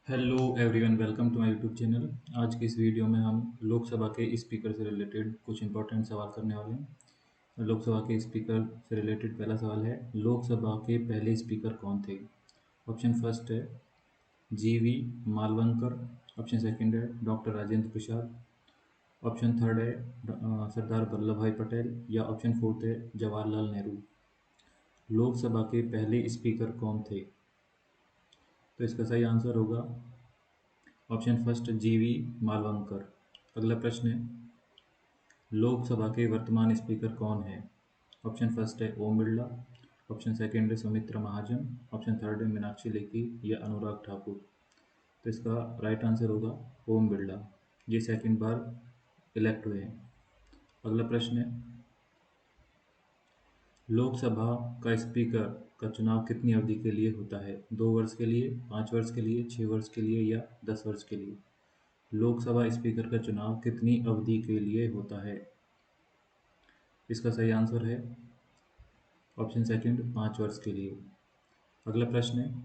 Hello everyone, welcome to my YouTube channel. आज की इस वीडियो में हम लोकसभा के स्पीकर से रिलेटेड कुछ इंपॉर्टेंट सवाल करने वाले हैं। लोकसभा के स्पीकर से रिलेटेड पहला सवाल है, लोकसभा के पहले स्पीकर कौन थे? ऑप्शन फर्स्ट है जीवी मालवणकर। ऑप्शन सेकंड है doctor Rajendra Prasad. Option third है सरदार वल्लभ भाई पटेल। या ऑप्शन फोर्थ है जवाहरलाल नेहरू। लोकसभा के पहले स्पीकर कौन थे? तो इसका सही आंसर होगा ऑप्शन फर्स्ट जीवी मालवणकर। अगला प्रश्न है, लोकसभा के वर्तमान स्पीकर कौन है? ऑप्शन फर्स्ट है ओम बिरला। ऑप्शन सेकंड है सुमित्रा महाजन। ऑप्शन थर्ड है मीनाक्षी लेखी या अनुराग ठाकुर। तो इसका राइट आंसर होगा ओम बिरला। ये सेकंड बार इलेक्ट हुए हैं। अगला प्रश्न है, लोकसभा का स्पीकर का चुनाव कितनी अवधि के लिए होता है? 2 वर्ष के लिए, 5 वर्ष के लिए, 6 वर्ष के लिए या 10 वर्ष के लिए? लोकसभा स्पीकर का चुनाव कितनी अवधि के लिए होता है? इसका सही आंसर है ऑप्शन सेकंड 5 वर्ष के लिए। अगला प्रश्न है,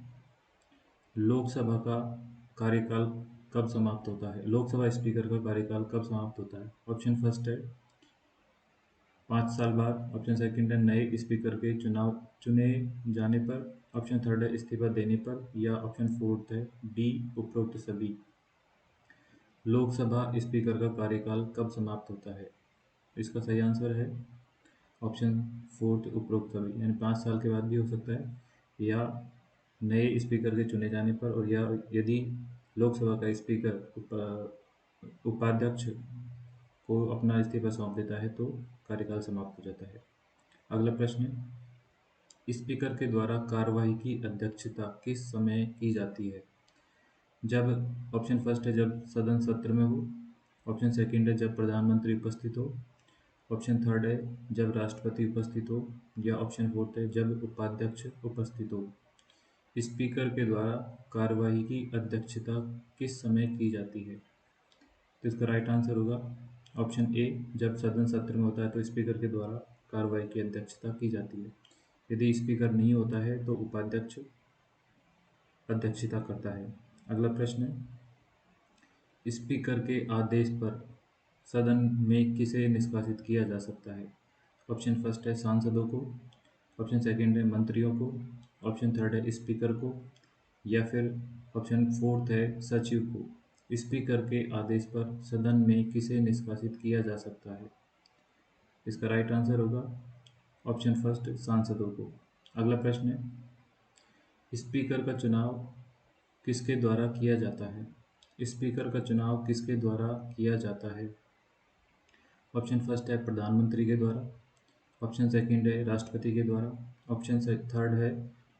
लोकसभा का कार्यकाल कब समाप्त होता है? लोकसभा स्पीकर का कार्यकाल कब समाप्त होता है? ऑप्शन फर्स्ट है 5 साल बाद। ऑप्शन सेकंड है नए स्पीकर के चुनाव चुने जाने पर। ऑप्शन थर्ड है इस्तीफा देने पर। या ऑप्शन फोर्थ है डी उपरोक्त सभी। लोकसभा स्पीकर का कार्यकाल कब समाप्त होता है? इसका सही आंसर है ऑप्शन फोर्थ उपरोक्त सभी, यानी 5 साल के बाद भी हो सकता है, या नए स्पीकर के चुने जाने पर, और या यदि लोकसभा का स्पीकर उपाध्यक्ष को अपना इस्तीफा सौंप देता है तो कार्यकाल समाप्त हो जाता है। अगला प्रश्न है, स्पीकर के द्वारा कार्यवाही की अध्यक्षता किस समय की जाती है? जब ऑप्शन फर्स्ट है जब सदन सत्र में हो। ऑप्शन सेकंड है जब प्रधानमंत्री उपस्थित हो। ऑप्शन थर्ड है जब राष्ट्रपति उपस्थित हो। या ऑप्शन फोर्थ है जब उपाध्यक्ष उपस्थित हो। स्पीकर के द्वारा कार्यवाही की अध्यक्षता किस समय की जाती है? तो इसका राइट आंसर होगा ऑप्शन ए, जब सदन सत्र में होता है तो स्पीकर के द्वारा कार्यवाही की अध्यक्षता की जाती है। यदि स्पीकर नहीं होता है तो उपाध्यक्ष अध्यक्षता करता है। अगला प्रश्न है, स्पीकर के आदेश पर सदन में किसे निष्कासित किया जा सकता है? ऑप्शन फर्स्ट है सांसदों को। ऑप्शन सेकंड है मंत्रियों को। ऑप्शन थर्ड है स्पीकर को। या फिर ऑप्शन फोर्थ है सचिव को। स्पीकर के आदेश पर सदन में किसे निष्कासित किया जा सकता है? इसका राइट आंसर होगा ऑप्शन फर्स्ट सांसदों को। अगला प्रश्न है, स्पीकर का चुनाव किसके द्वारा किया जाता है? स्पीकर का चुनाव किसके द्वारा किया जाता है? ऑप्शन फर्स्ट है प्रधानमंत्री के द्वारा। ऑप्शन सेकंड है राष्ट्रपति के द्वारा। ऑप्शन थर्ड है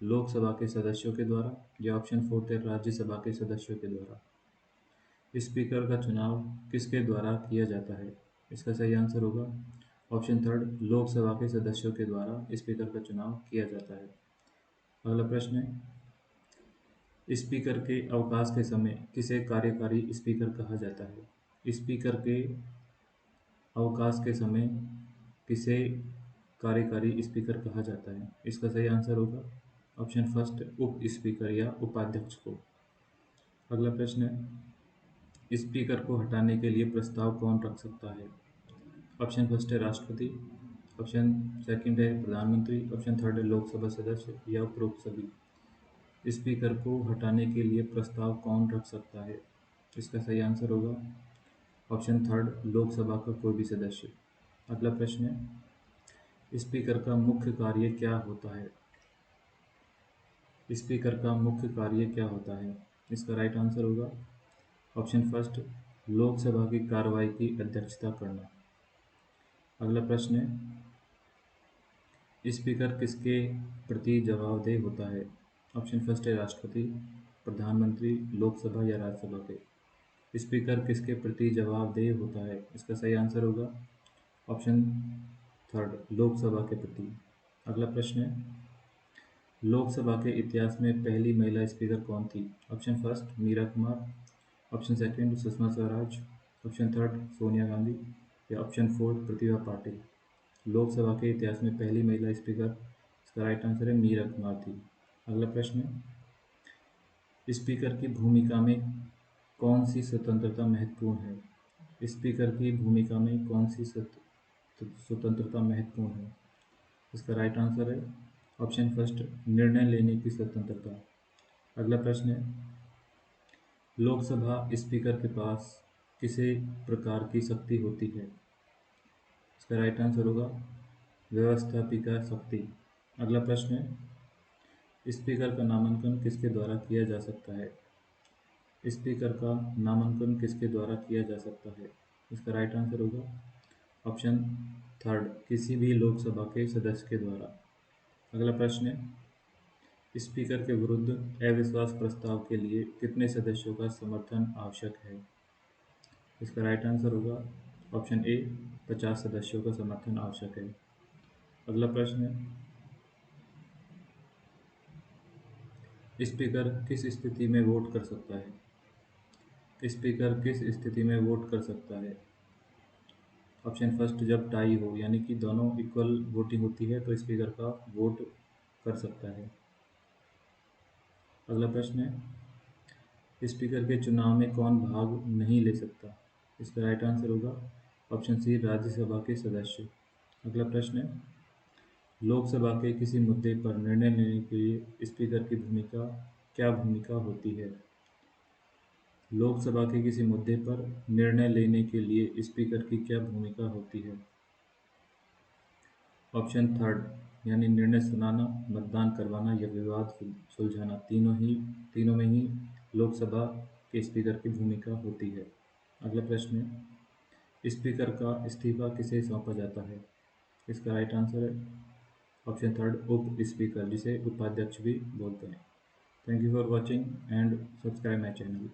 लोकसभा के सदस्यों के द्वारा। या ऑप्शन फोर्थ है राज्यसभा के सदस्यों के द्वारा। स्पीकर का चुनाव किसके द्वारा किया जाता है? इसका सही आंसर होगा ऑप्शन थर्ड, लोकसभा के सदस्यों के द्वारा स्पीकर का चुनाव किया जाता है। अगला प्रश्न है, स्पीकर के अवकाश के समय किसे कार्यकारी स्पीकर कहा जाता है? स्पीकर के अवकाश के समय किसे कार्यकारी स्पीकर कहा जाता है? इसका सही आंसर होगा ऑप्शन फर्स्ट, उप स्पीकर या उपाध्यक्ष को। अगला प्रश्न है, स्पीकर को हटाने के लिए प्रस्ताव कौन रख सकता है? ऑप्शन फर्स्ट है राष्ट्रपति। ऑप्शन सेकंड है प्रधानमंत्री। ऑप्शन थर्ड है लोकसभा सदस्य या उपरोक्त सभी। स्पीकर को हटाने के लिए प्रस्ताव कौन रख सकता है? इसका सही आंसर होगा ऑप्शन थर्ड, लोकसभा का कोई भी सदस्य। अगला प्रश्न है, स्पीकर का मुख्य कार्य क्या होता है? स्पीकर का मुख्य कार्य क्या होता है? इसका राइट आंसर होगा ऑप्शन फर्स्ट, लोकसभा की कार्यवाही की अध्यक्षता करना। अगला प्रश्न है, स्पीकर किसके प्रति जवाबदेह होता है? ऑप्शन फर्स्ट है राष्ट्रपति, प्रधानमंत्री, लोकसभा या राज्यसभा के। स्पीकर किसके प्रति जवाबदेह होता है? इसका सही आंसर होगा ऑप्शन थर्ड, लोकसभा के प्रति। अगला प्रश्न है, लोकसभा के इतिहास में पहली महिला स्पीकर कौन थी? Option first Meera Kumar. Option second Sushma Swaraj. Option third Sonia Gandhi. या ऑप्शन फोर्थ प्रतिभा पाटिल। लोकसभा के इतिहास में पहली महिला स्पीकर, इसका राइट आंसर है मीरा कुमार थी। अगला प्रश्न है, स्पीकर की भूमिका में कौन सी स्वतंत्रता महत्वपूर्ण है? स्पीकर की भूमिका में कौन सी स्वतंत्रता महत्वपूर्ण है? इसका राइट आंसर है ऑप्शन फर्स्ट, निर्णय लेने की स्वतंत्रता। अगला प्रश्न है, लोकसभा स्पीकर के पास किसी प्रकार की शक्ति होती है? इसका राइट आंसर होगा व्यवस्थापिका शक्ति। अगला प्रश्न है, स्पीकर का नामांकन किसके द्वारा किया जा सकता है? स्पीकर का नामांकन किसके द्वारा किया जा सकता है? इसका राइट आंसर होगा ऑप्शन थर्ड, किसी भी लोकसभा के सदस्य के द्वारा। अगला प्रश्न है, स्पीकर के विरुद्ध अविश्वास प्रस्ताव के लिए कितने सदस्यों का समर्थन आवश्यक है? इसका राइट आंसर होगा ऑप्शन ए, 50 सदस्यों का समर्थन आवश्यक है। अगला प्रश्न है, स्पीकर किस स्थिति में वोट कर सकता है? स्पीकर किस स्थिति में वोट कर सकता है? ऑप्शन फर्स्ट, जब टाई हो यानी कि दोनों इक्वल वोटिंग होती है तो स्पीकर का वोट कर सकता है। अगला प्रश्न है, स्पीकर के चुनाव में कौन भाग नहीं ले सकता? इसका राइट आंसर होगा ऑप्शन सी, राज्यसभा के सदस्य। अगला प्रश्न है, लोकसभा के किसी मुद्दे पर निर्णय लेने के लिए स्पीकर की भूमिका क्या भूमिका होती है? लोकसभा के किसी मुद्दे पर निर्णय लेने के लिए स्पीकर की क्या भूमिका होती है? ऑप्शन थर्ड, यानी निर्णय सुनाना, मतदान करवाना या विवाद सुलझाना, तीनों में ही लोकसभा के स्पीकर की भूमिका होती है। अगला प्रश्न है, स्पीकर का इस्तीफा किसे सौंपा जाता है? इसका राइट आंसर है ऑप्शन थर्ड, उप स्पीकर, जिसे उपाध्यक्ष भी बोलते हैं। Thank you for watching and subscribe my channel.